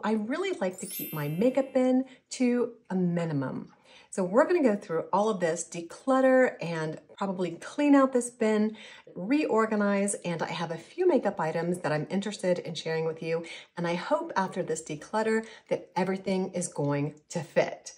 I really like to keep my makeup bin to a minimum. So we're gonna go through all of this, declutter and probably clean out this bin, reorganize, and I have a few makeup items that I'm interested in sharing with you. And I hope after this declutter that everything is going to fit.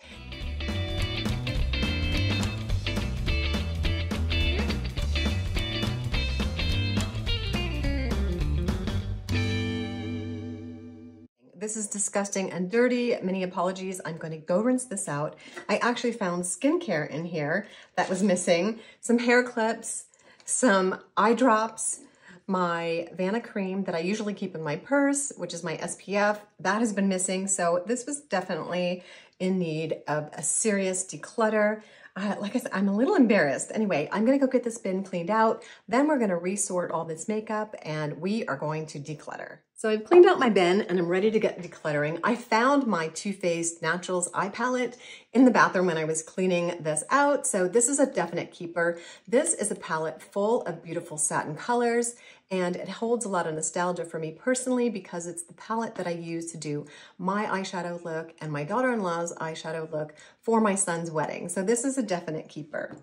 This is disgusting and dirty. Many apologies. I'm going to go rinse this out. I actually found skincare in here that was missing. Some hair clips, some eye drops, my Vanna cream that I usually keep in my purse, which is my SPF. That has been missing. So this was definitely in need of a serious declutter. Like I said, I'm a little embarrassed. Anyway, I'm gonna go get this bin cleaned out. Then we're gonna resort all this makeup and we are going to declutter. So I've cleaned out my bin and I'm ready to get decluttering. I found my Too Faced Naturals eye palette in the bathroom when I was cleaning this out. So this is a definite keeper. This is a palette full of beautiful satin colors and it holds a lot of nostalgia for me personally because it's the palette that I use to do my eyeshadow look and my daughter-in-law's eyeshadow look for my son's wedding. So this is a definite keeper.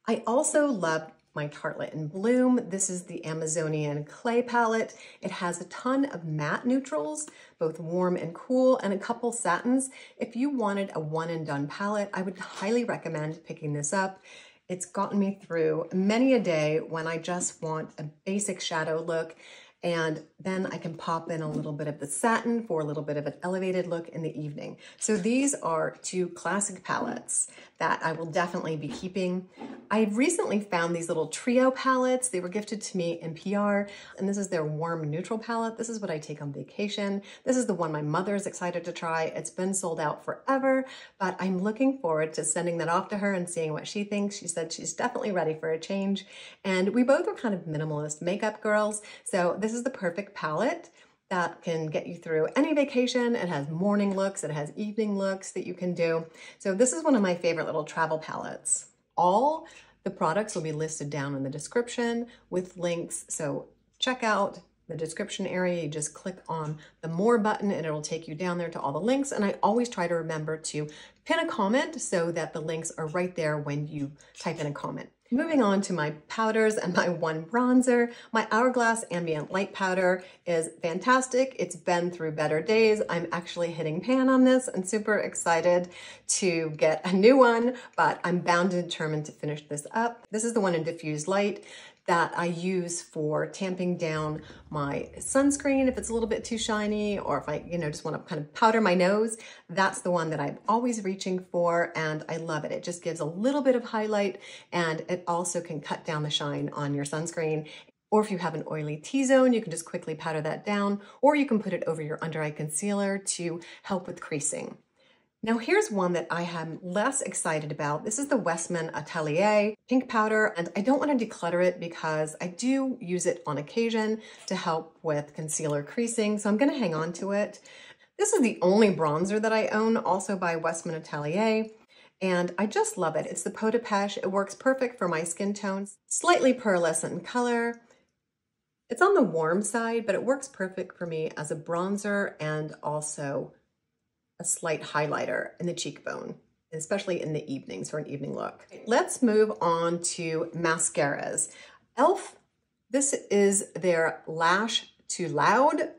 I also love my Tarte in Bloom. This is the Amazonian clay palette. It has a ton of matte neutrals, both warm and cool, and a couple satins. If you wanted a one and done palette, I would highly recommend picking this up. It's gotten me through many a day when I just want a basic shadow look, and then I can pop in a little bit of the satin for a little bit of an elevated look in the evening. So these are two classic palettes that I will definitely be keeping. I recently found these little trio palettes. They were gifted to me in PR, and this is their warm neutral palette. This is what I take on vacation. This is the one my mother is excited to try. It's been sold out forever, but I'm looking forward to sending that off to her and seeing what she thinks. She said she's definitely ready for a change, and we both are kind of minimalist makeup girls, so this is the perfect palette that can get you through any vacation. It has morning looks, it has evening looks that you can do. So this is one of my favorite little travel palettes. All the products will be listed down in the description with links. So check out the description area. You just click on the more button and it'll take you down there to all the links. And I always try to remember to pin a comment so that the links are right there when you type in a comment. Moving on to my powders and my one bronzer. My Hourglass Ambient Light Powder is fantastic. It's been through better days. I'm actually hitting pan on this and super excited to get a new one, but I'm bound and determined to finish this up. This is the one in Diffused Light that I use for tamping down my sunscreen if it's a little bit too shiny, or if I, just want to kind of powder my nose. That's the one that I'm always reaching for, and I love it. It just gives a little bit of highlight, and it also can cut down the shine on your sunscreen. Or if you have an oily T-zone, you can just quickly powder that down, or you can put it over your under eye concealer to help with creasing. Now here's one that I am less excited about. This is the Westman Atelier pink powder, and I don't want to declutter it because I do use it on occasion to help with concealer creasing, so I'm going to hang on to it. This is the only bronzer that I own, also by Westman Atelier, and I just love it. It's the Peau de Pêche. It works perfect for my skin tones. Slightly pearlescent in color. It's on the warm side, but it works perfect for me as a bronzer and also a slight highlighter in the cheekbone, especially in the evenings for an evening look. Let's move on to mascaras. e.l.f., this is their Lash Too Loud.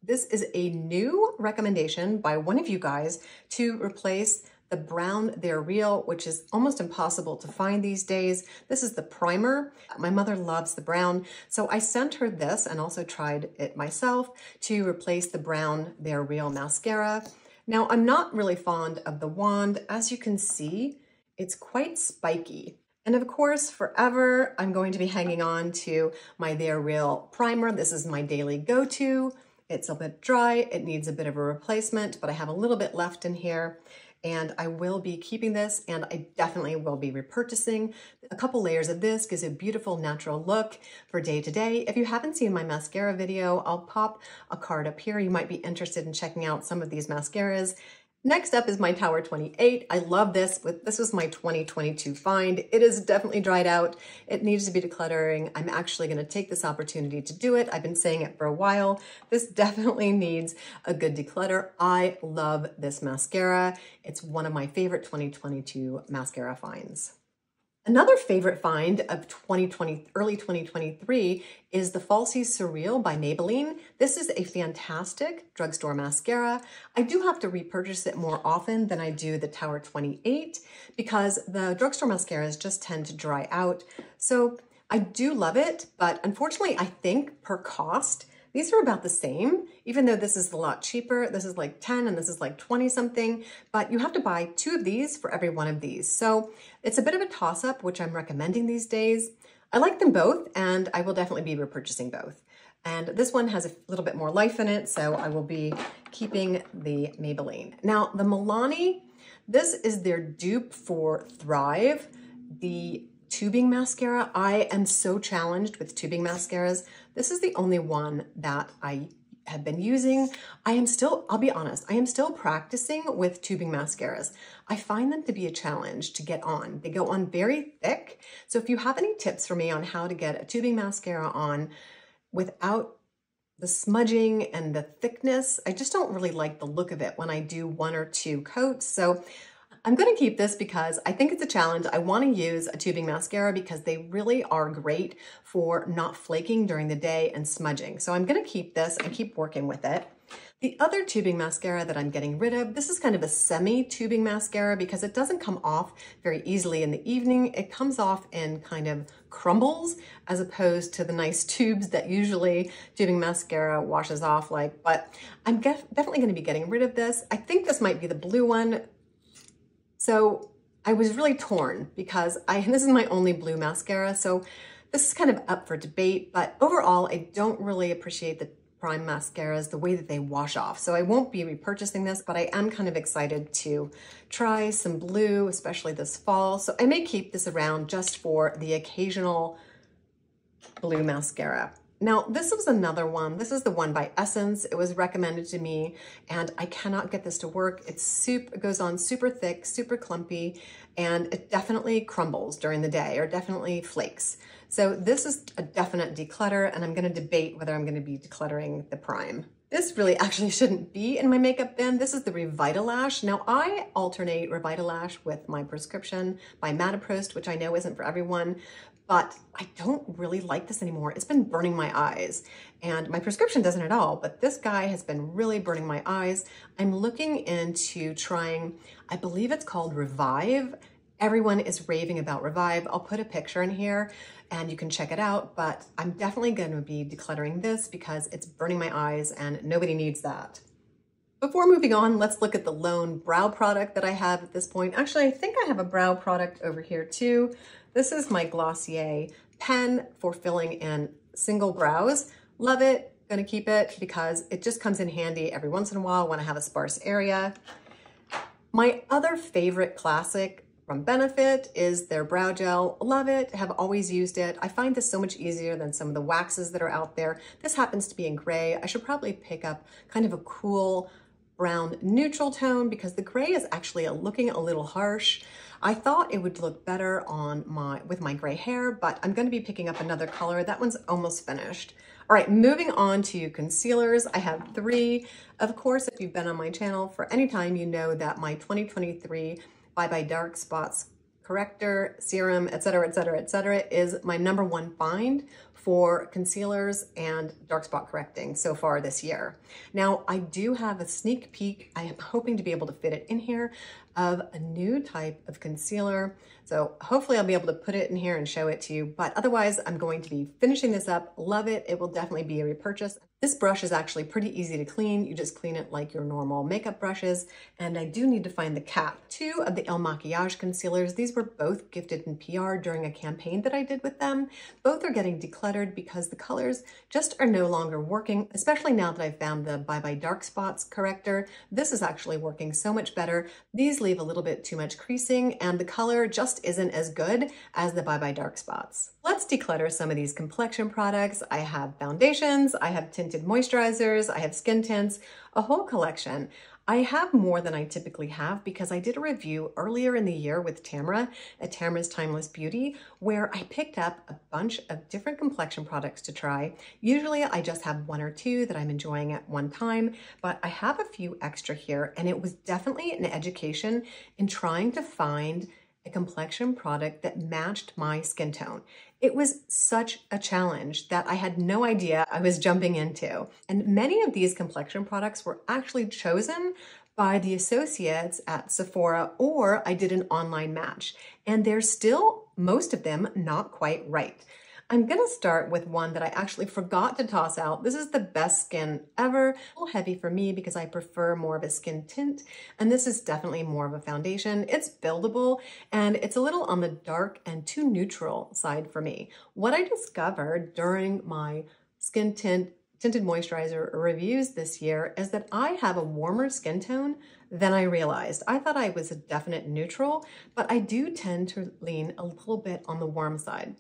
This is a new recommendation by one of you guys to replace the brown They're Real, which is almost impossible to find these days. This is the primer. My mother loves the brown, so I sent her this and also tried it myself to replace the brown They're Real mascara. Now, I'm not really fond of the wand. As you can see, it's quite spiky. And of course, forever, I'm going to be hanging on to my They're Real primer. This is my daily go-to. It's a bit dry. It needs a bit of a replacement, but I have a little bit left in here. And I will be keeping this, and I definitely will be repurchasing. A couple layers of this gives a beautiful natural look for day to day. If you haven't seen my mascara video, I'll pop a card up here. You might be interested in checking out some of these mascaras. Next up is my Tower 28. I love this. This was my 2022 find. It is definitely dried out. It needs to be decluttering. I'm actually going to take this opportunity to do it. I've been saying it for a while. This definitely needs a good declutter. I love this mascara. It's one of my favorite 2022 mascara finds. Another favorite find of early 2023 is the Falsies Surreal by Maybelline. This is a fantastic drugstore mascara. I do have to repurchase it more often than I do the Tower 28 because the drugstore mascaras just tend to dry out. So I do love it, but unfortunately I think per cost, these are about the same, even though this is a lot cheaper. This is like 10 and this is like 20 something, but you have to buy 2 of these for every one of these. So it's a bit of a toss-up, which I'm recommending these days. I like them both and I will definitely be repurchasing both. And this one has a little bit more life in it, so I will be keeping the Maybelline. Now the Milani, this is their dupe for Thrive, the tubing mascara. I am so challenged with tubing mascaras. This is the only one that I have been using. I'll be honest, I am still practicing with tubing mascaras. I find them to be a challenge to get on. They go on very thick. So if you have any tips for me on how to get a tubing mascara on without the smudging and the thickness, I just don't really like the look of it when I do 1 or 2 coats. So I'm going to keep this because I think it's a challenge. I want to use a tubing mascara because they really are great for not flaking during the day and smudging. So I'm going to keep this and keep working with it. The other tubing mascara that I'm getting rid of, this is kind of a semi-tubing mascara because it doesn't come off very easily in the evening. It comes off in kind of crumbles as opposed to the nice tubes that usually tubing mascara washes off like, but I'm definitely going to be getting rid of this. I think this might be the blue one. So I was really torn because this is my only blue mascara, so this is kind of up for debate, but overall I don't really appreciate the prime mascaras, the way that they wash off. So I won't be repurchasing this, but I am kind of excited to try some blue, especially this fall. So I may keep this around just for the occasional blue mascara. Now, this was another one. This is the one by Essence. It was recommended to me and I cannot get this to work. It goes on super thick, super clumpy, and it definitely crumbles during the day or definitely flakes. So this is a definite declutter and I'm going to debate whether I'm going to be decluttering the prime. This really actually shouldn't be in my makeup bin. This is the Revitalash. Now I alternate Revitalash with my prescription by Mataprost, which I know isn't for everyone, but I don't really like this anymore. It's been burning my eyes and my prescription doesn't at all, but this guy has been really burning my eyes. I'm looking into trying, I believe it's called Revive. Everyone is raving about Revive. I'll put a picture in here and you can check it out, but I'm definitely going to be decluttering this because it's burning my eyes and nobody needs that. Before moving on, let's look at the lone brow product that I have at this point. Actually, I think I have a brow product over here too. This is my Glossier pen for filling in single brows. Love it, gonna keep it because it just comes in handy every once in a while when I have a sparse area. My other favorite classic from Benefit is their brow gel. Love it, have always used it. I find this so much easier than some of the waxes that are out there. This happens to be in gray. I should probably pick up kind of a cool brown neutral tone because the gray is actually looking a little harsh. I thought it would look better with my gray hair, but I'm going to be picking up another color. That one's almost finished. All right, moving on to concealers. I have 3. Of course, if you've been on my channel for any time, you know that my 2023 Bye Bye Dark Spots corrector, serum, etc., etc., etc., is my #1 find for concealers and dark spot correcting so far this year. Now, I do have a sneak peek. I am hoping to be able to fit it in here of a new type of concealer. So hopefully I'll be able to put it in here and show it to you, but otherwise I'm going to be finishing this up. Love it. It will definitely be a repurchase. This brush is actually pretty easy to clean. You just clean it like your normal makeup brushes. And I do need to find the cap. 2 of the El Maquillage concealers. These were both gifted in PR during a campaign that I did with them. Both are getting decluttered because the colors just are no longer working, especially now that I've found the Bye Bye Dark Spots corrector. This is actually working so much better. These leave a little bit too much creasing and the color just isn't as good as the Bye Bye Dark Spots. Let's declutter some of these complexion products. I have foundations, I have tinted moisturizers, I have skin tints, a whole collection. I have more than I typically have because I did a review earlier in the year with Tamara at Tamara's Timeless Beauty, where I picked up a bunch of different complexion products to try. Usually I just have one or two that I'm enjoying at one time, but I have a few extra here, and it was definitely an education in trying to find a complexion product that matched my skin tone. It was such a challenge that I had no idea I was jumping into. And many of these complexion products were actually chosen by the associates at Sephora, or I did an online match. And they're still, most of them, not quite right. I'm gonna start with one that I actually forgot to toss out. This is the Best Skin Ever. A little heavy for me because I prefer more of a skin tint, and this is definitely more of a foundation. It's buildable, and it's a little on the dark and too neutral side for me. What I discovered during my skin tinted moisturizer reviews this year is that I have a warmer skin tone than I realized. I thought I was a definite neutral, but I do tend to lean a little bit on the warm side.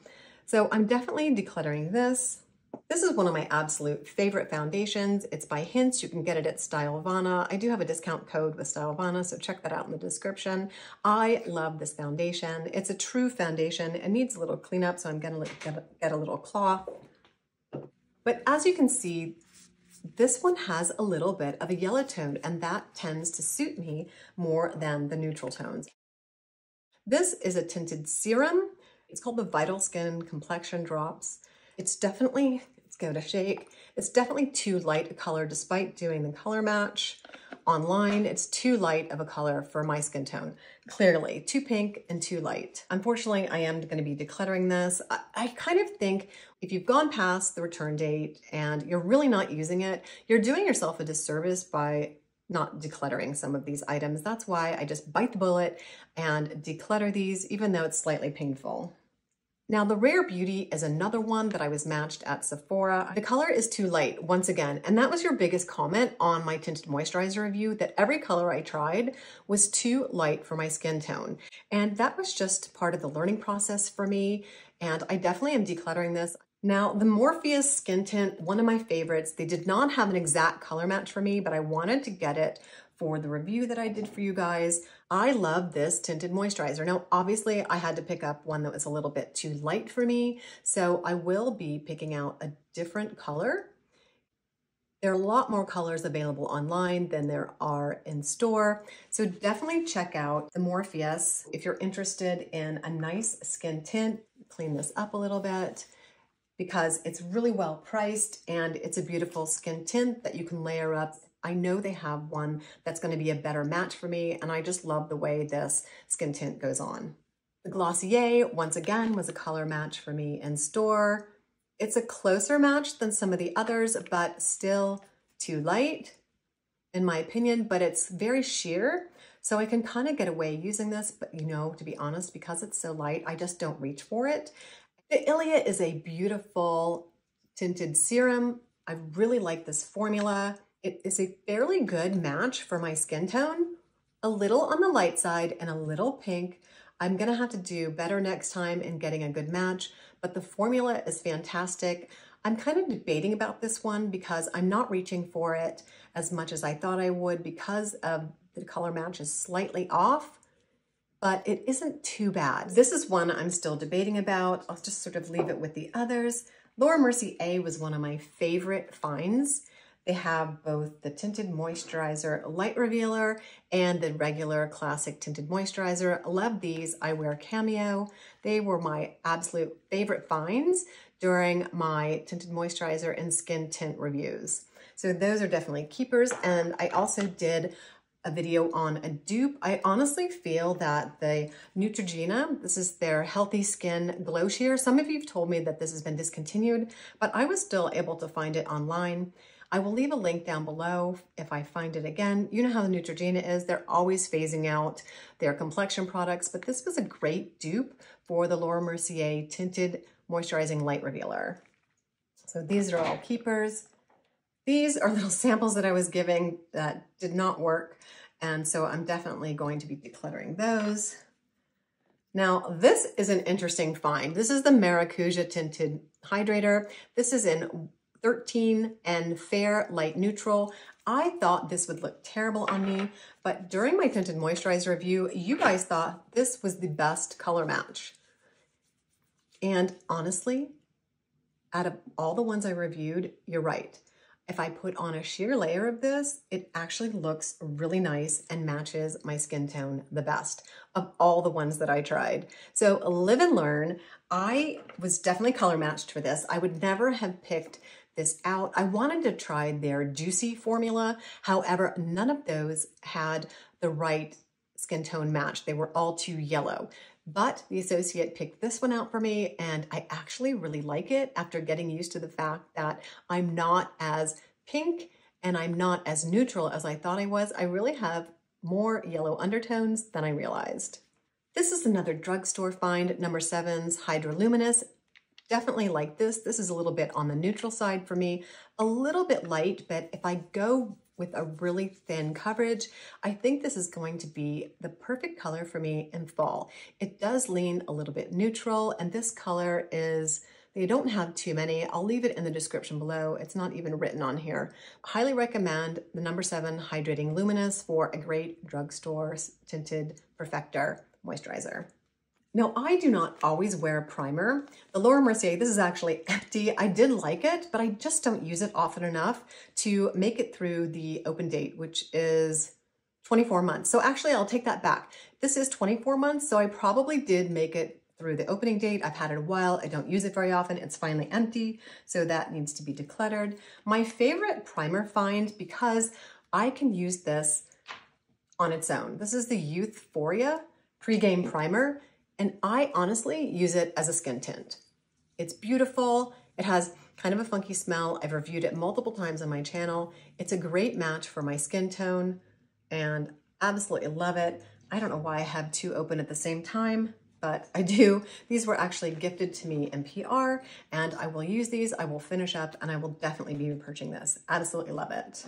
So I'm definitely decluttering this. This is one of my absolute favorite foundations. It's by Hints. You can get it at Stylovana. I do have a discount code with Stylovana, so check that out in the description. I love this foundation. It's a true foundation. It needs a little cleanup, so I'm gonna get a little cloth. But as you can see, this one has a little bit of a yellow tone, and that tends to suit me more than the neutral tones. This is a tinted serum. It's called the Vital Skin Complexion Drops. It's definitely, let's give it a shake. It's definitely too light a color despite doing the color match online. It's too light of a color for my skin tone. Clearly, too pink and too light. Unfortunately, I am going to be decluttering this. I kind of think if you've gone past the return date and you're really not using it, you're doing yourself a disservice by not decluttering some of these items. That's why I just bite the bullet and declutter these, even though it's slightly painful. Now, the Rare Beauty is another one that I was matched at Sephora. The color is too light, once again, and that was your biggest comment on my tinted moisturizer review, that every color I tried was too light for my skin tone. And that was just part of the learning process for me, and I definitely am decluttering this. Now, the Morpheus Skin Tint, one of my favorites. They did not have an exact color match for me, but I wanted to get it for the review that I did for you guys. I love this tinted moisturizer. Now, obviously, I had to pick up one that was a little bit too light for me, so I will be picking out a different color. There are a lot more colors available online than there are in store, so definitely check out the Morpheus if you're interested in a nice skin tint. Clean this up a little bit, because it's really well priced and it's a beautiful skin tint that you can layer up. I know they have one that's going to be a better match for me, and I just love the way this skin tint goes on. The Glossier, once again, was a color match for me in store. It's a closer match than some of the others, but still too light, in my opinion, but it's very sheer, so I can kind of get away using this, but you know, to be honest, because it's so light, I just don't reach for it. The Ilia is a beautiful tinted serum. I really like this formula. It is a fairly good match for my skin tone, a little on the light side and a little pink. I'm gonna have to do better next time in getting a good match, but the formula is fantastic. I'm kind of debating about this one because I'm not reaching for it as much as I thought I would because of the color match is slightly off, but it isn't too bad. This is one I'm still debating about. I'll just sort of leave it with the others. Laura Mercier was one of my favorite finds. They have both the Tinted Moisturizer Light Revealer and the regular classic Tinted Moisturizer. I love these. I wear Cameo. They were my absolute favorite finds during my Tinted Moisturizer and Skin Tint reviews. So those are definitely keepers. And I also did a video on a dupe. I honestly feel that the Neutrogena, this is their Healthy Skin Glow Sheer. Some of you have told me that this has been discontinued, but I was still able to find it online. I will leave a link down below if I find it again. You know how the Neutrogena is. They're always phasing out their complexion products, but this was a great dupe for the Laura Mercier Tinted Moisturizing Light Revealer. So these are all keepers. These are little samples that I was giving that did not work, and so I'm definitely going to be decluttering those. Now, this is an interesting find. This is the Maracuja Tinted Hydrator. This is in 13 and Fair Light Neutral. I thought this would look terrible on me, but during my tinted moisturizer review, you guys thought this was the best color match. And honestly, out of all the ones I reviewed, you're right. If I put on a sheer layer of this, it actually looks really nice and matches my skin tone the best of all the ones that I tried. So live and learn. I was definitely color matched for this. I would never have picked this out. I wanted to try their Juicy formula. However, none of those had the right skin tone match. They were all too yellow. But the associate picked this one out for me, and I actually really like it after getting used to the fact that I'm not as pink and I'm not as neutral as I thought I was. I really have more yellow undertones than I realized. This is another drugstore find, number 7's Hydroluminous. Definitely like this. This is a little bit on the neutral side for me, a little bit light, but if I go with a really thin coverage, I think this is going to be the perfect color for me in fall. It does lean a little bit neutral, and this color is, they don't have too many. I'll leave it in the description below. It's not even written on here. Highly recommend the number 7 Hydrating Luminous for a great drugstore tinted perfector moisturizer. Now, I do not always wear primer. The Laura Mercier, this is actually empty. I did like it, but I just don't use it often enough to make it through the open date, which is 24 months. So actually, I'll take that back. This is 24 months, so I probably did make it through the opening date. I've had it a while. I don't use it very often. It's finally empty, so that needs to be decluttered. My favorite primer find, because I can use this on its own. This is the Youthforia Pre-Game Primer. And I honestly use it as a skin tint. It's beautiful. It has kind of a funky smell. I've reviewed it multiple times on my channel. It's a great match for my skin tone and absolutely love it. I don't know why I have 2 open at the same time, but I do. These were actually gifted to me in PR, and I will use these. I will finish up, and I will definitely be repurchasing this. Absolutely love it.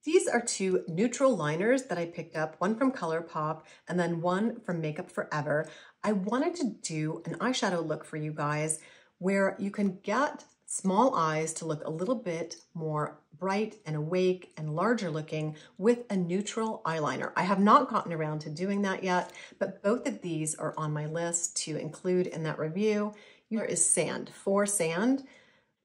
These are 2 neutral liners that I picked up, one from ColourPop and then one from Makeup Forever. I wanted to do an eyeshadow look for you guys where you can get small eyes to look a little bit more bright and awake and larger looking with a neutral eyeliner. I have not gotten around to doing that yet, but both of these are on my list to include in that review. Here is Sand, for Sand,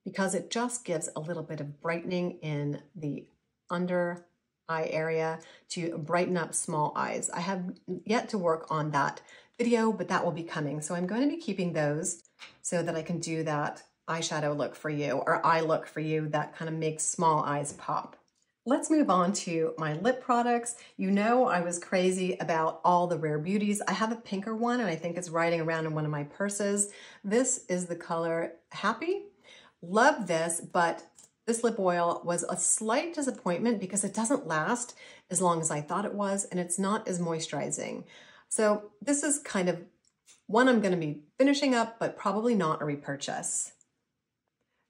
because it just gives a little bit of brightening in the under eye area to brighten up small eyes. I have yet to work on that video, but that will be coming. So I'm going to be keeping those so that I can do that eyeshadow look for you, or eye look for you that kind of makes small eyes pop. Let's move on to my lip products. You know I was crazy about all the Rare Beauties. I have a pinker one and I think it's riding around in one of my purses. This is the color Happy. Love this, but this lip oil was a slight disappointment because it doesn't last as long as I thought it was, and it's not as moisturizing. So this is kind of one I'm going to be finishing up, but probably not a repurchase.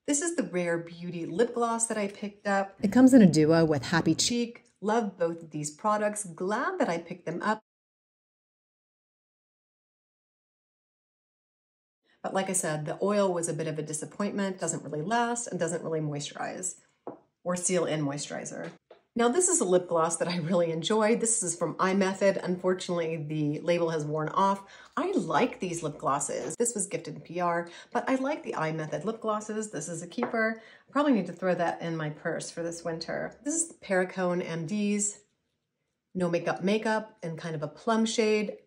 This is the Rare Beauty lip gloss that I picked up. It comes in a duo with Happy Cheek. Love both of these products. Glad that I picked them up. But like I said, the oil was a bit of a disappointment, doesn't really last, and doesn't really moisturize or seal in moisturizer. Now this is a lip gloss that I really enjoyed. This is from iMethod. Unfortunately, the label has worn off. I like these lip glosses. This was gifted in PR, but I like the iMethod lip glosses. This is a keeper. I probably need to throw that in my purse for this winter. This is the Perricone MD's No Makeup Makeup in kind of a plum shade.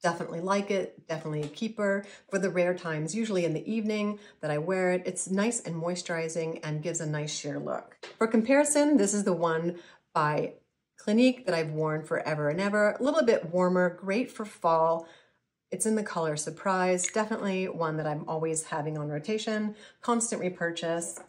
Definitely like it, definitely a keeper for the rare times, usually in the evening that I wear it. It's nice and moisturizing and gives a nice sheer look. For comparison, this is the one by Clinique that I've worn forever and ever. A little bit warmer, great for fall. It's in the color Surprise, definitely one that I'm always having on rotation, constant repurchase.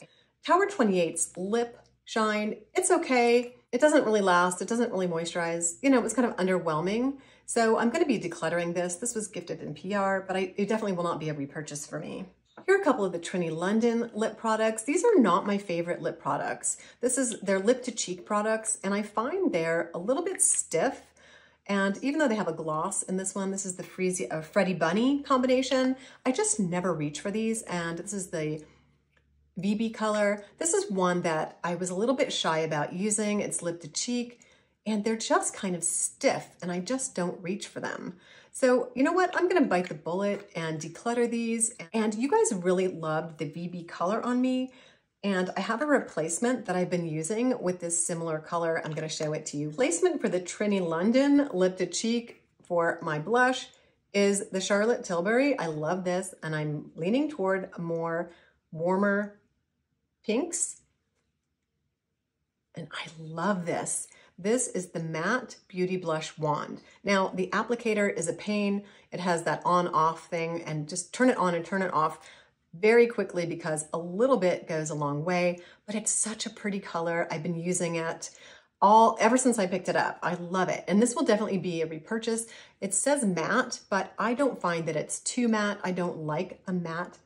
Tower 28's Lip Shine, it's okay. It doesn't really last, it doesn't really moisturize. You know, it was kind of underwhelming. So I'm going to be decluttering this. This was gifted in PR, but it definitely will not be a repurchase for me. Here are a couple of the Trinny London lip products. These are not my favorite lip products. They're lip to cheek products, and I find they're a little bit stiff. And even though they have a gloss in this one, this is the Freddie Bunny combination. I just never reach for these, and this is the VB color. This is one that I was a little bit shy about using. It's lip to cheek, and they're just kind of stiff, and I just don't reach for them. So you know what? I'm gonna bite the bullet and declutter these. And you guys really loved the VB color on me. And I have a replacement that I've been using with this similar color. I'm gonna show it to you. Replacement for the Trinny London lip to cheek for my blush is the Charlotte Tilbury. I love this, and I'm leaning toward more warmer pinks. And I love this. This is the Matte Beauty Blush Wand. Now, the applicator is a pain. It has that on-off thing, and just turn it on and turn it off very quickly because a little bit goes a long way, but it's such a pretty color. I've been using it ever since I picked it up. I love it. And this will definitely be a repurchase. It says matte, but I don't find that it's too matte. I don't like a matte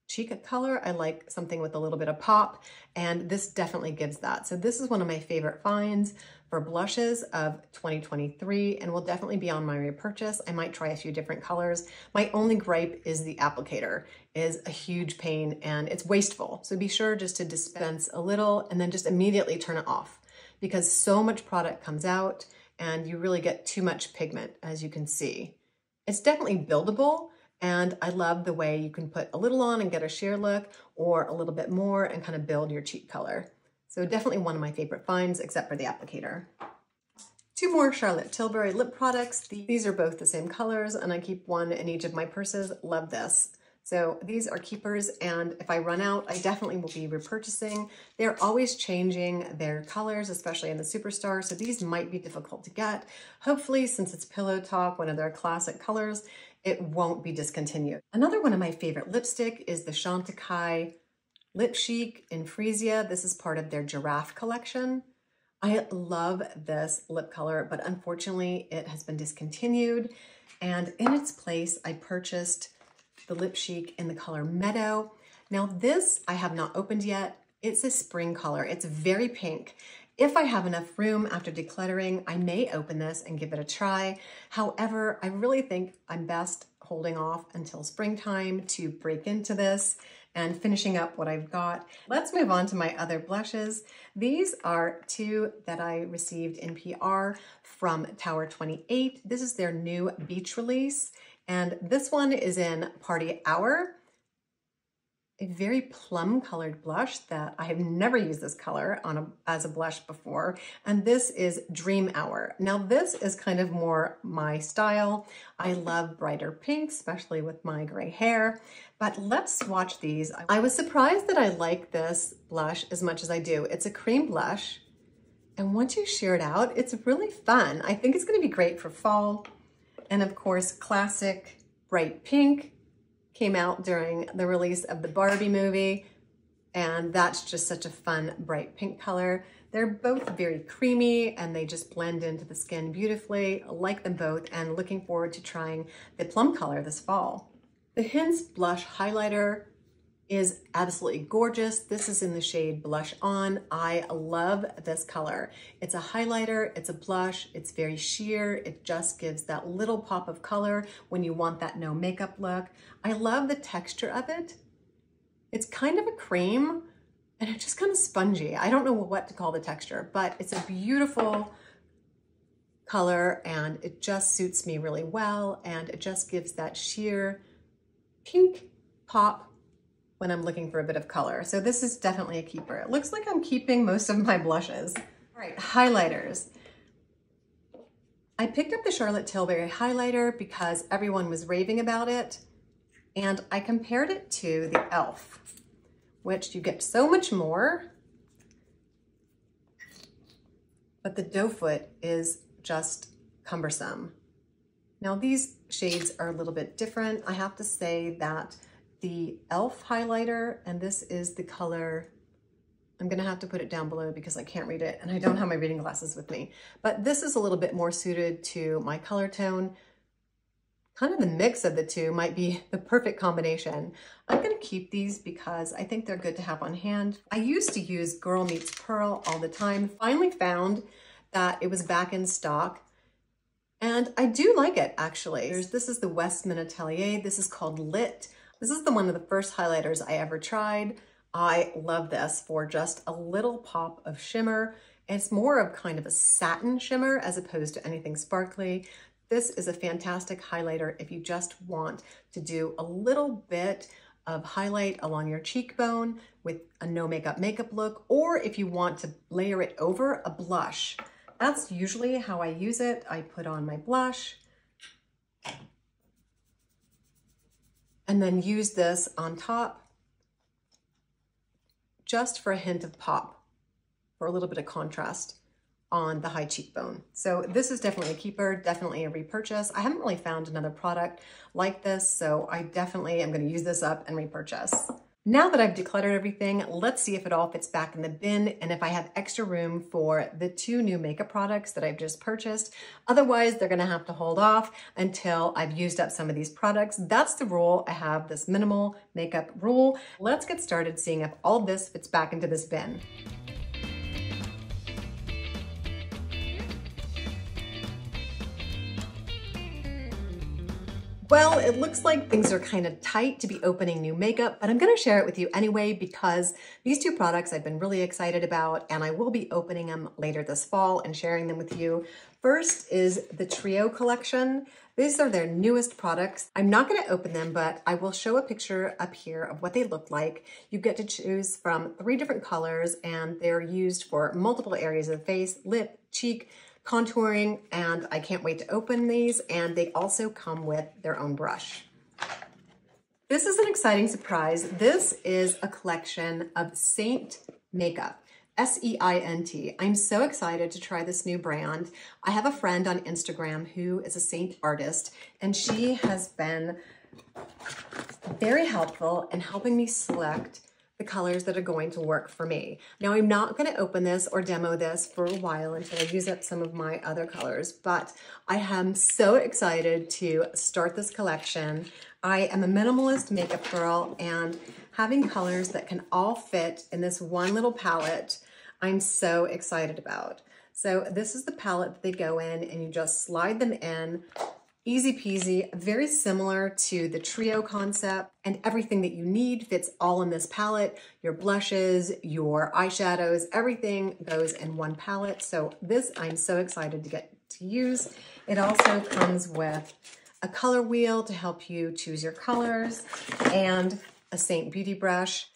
cheek color. I like something with a little bit of pop, and this definitely gives that. So this is one of my favorite finds for blushes of 2023, and will definitely be on my repurchase. I might try a few different colors. My only gripe is the applicator is a huge pain, and it's wasteful. So be sure just to dispense a little and then just immediately turn it off, because so much product comes out and you really get too much pigment, as you can see. It's definitely buildable, and I love the way you can put a little on and get a sheer look, or a little bit more and kind of build your cheek color. So definitely one of my favorite finds, except for the applicator. Two more Charlotte Tilbury lip products. These are both the same colors, and I keep one in each of my purses. Love this. So these are keepers, and if I run out, I definitely will be repurchasing. They're always changing their colors, especially in the Superstar, so these might be difficult to get. Hopefully, since it's Pillow Talk, one of their classic colors, it won't be discontinued. Another one of my favorite lipstick is the Chantecaille Lip Chic in Freesia. This is part of their Giraffe collection. I love this lip color, but unfortunately it has been discontinued. And in its place, I purchased the Lip Chic in the color Meadow. Now this I have not opened yet. It's a spring color. It's very pink. If I have enough room after decluttering, I may open this and give it a try. However, I really think I'm best holding off until springtime to break into this and finishing up what I've got. Let's move on to my other blushes. These are two that I received in PR from Tower 28. This is their new beach release, and this one is in Party Hour, a very plum colored blush that I have never used this color as a blush before. And this is Dream Hour. Now this is kind of more my style. I love brighter pinks, especially with my gray hair, but let's swatch these. I was surprised that I like this blush as much as I do. It's a cream blush, and once you sheer it out, it's really fun. I think it's gonna be great for fall. And of course, classic bright pink came out during the release of the Barbie movie, and that's just such a fun bright pink color. They're both very creamy, and they just blend into the skin beautifully. I like them both, and looking forward to trying the plum color this fall. The Hints Blush Highlighter is absolutely gorgeous. This is in the shade Blush On. I love this color. It's a highlighter, it's a blush, it's very sheer. It just gives that little pop of color when you want that no makeup look. I love the texture of it. It's kind of a cream, and it's just kind of spongy. I don't know what to call the texture, but it's a beautiful color, and it just suits me really well, and it just gives that sheer pink pop when I'm looking for a bit of color. So this is definitely a keeper. It looks like I'm keeping most of my blushes. All right, highlighters. I picked up the Charlotte Tilbury highlighter because everyone was raving about it, and I compared it to the e.l.f., which you get so much more, but the doe foot is just cumbersome. Now these shades are a little bit different. I have to say that the e.l.f. highlighter, and this is the color, I'm gonna have to put it down below because I can't read it and I don't have my reading glasses with me, but this is a little bit more suited to my color tone. Kind of the mix of the two might be the perfect combination. I'm gonna keep these because I think they're good to have on hand. I used to use Girl Meets Pearl all the time. Finally found that it was back in stock, and I do like it actually. This is the Westman Atelier. This is called Lit. This is one of the first highlighters I ever tried. I love this for just a little pop of shimmer. It's more of kind of a satin shimmer as opposed to anything sparkly. This is a fantastic highlighter if you just want to do a little bit of highlight along your cheekbone with a no makeup look, or if you want to layer it over a blush. That's usually how I use it. I put on my blush and then use this on top just for a hint of pop, for a little bit of contrast on the high cheekbone. So this is definitely a keeper, definitely a repurchase. I haven't really found another product like this, so I definitely am gonna use this up and repurchase. Now that I've decluttered everything, let's see if it all fits back in the bin and if I have extra room for the 2 new makeup products that I've just purchased. Otherwise, they're gonna have to hold off until I've used up some of these products. That's the rule. I have this minimal makeup rule. Let's get started seeing if all this fits back into this bin. Well, it looks like things are kind of tight to be opening new makeup, but I'm gonna share it with you anyway because these 2 products I've been really excited about and I will be opening them later this fall and sharing them with you. First is the Trio collection. These are their newest products. I'm not gonna open them, but I will show a picture up here of what they look like. You get to choose from 3 different colors and they're used for multiple areas of the face, lip, cheek, contouring, and I can't wait to open these, and they also come with their own brush. This is an exciting surprise. This is a collection of SEINT makeup, S-E-I-N-T. I'm so excited to try this new brand. I have a friend on Instagram who is a SEINT artist, and she has been very helpful in helping me select the colors that are going to work for me. Now, I'm not gonna open this or demo this for a while until I use up some of my other colors, but I am so excited to start this collection. I am a minimalist makeup girl, and having colors that can all fit in this one little palette, I'm so excited about. So this is the palette that they go in, and you just slide them in. Easy peasy, very similar to the Trio concept, and everything that you need fits all in this palette. Your blushes, your eyeshadows, everything goes in one palette. So this I'm so excited to get to use. It also comes with a color wheel to help you choose your colors and a SEINT beauty brush.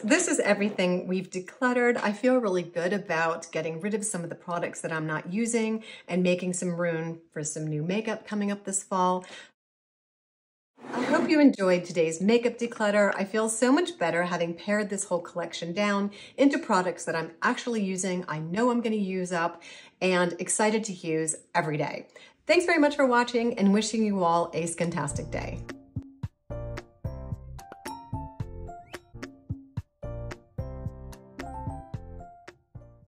This is everything we've decluttered. I feel really good about getting rid of some of the products that I'm not using and making some room for some new makeup coming up this fall. I hope you enjoyed today's makeup declutter. I feel so much better having pared this whole collection down into products that I'm actually using, I know I'm going to use up, and excited to use every day. Thanks very much for watching and wishing you all a skintastic day.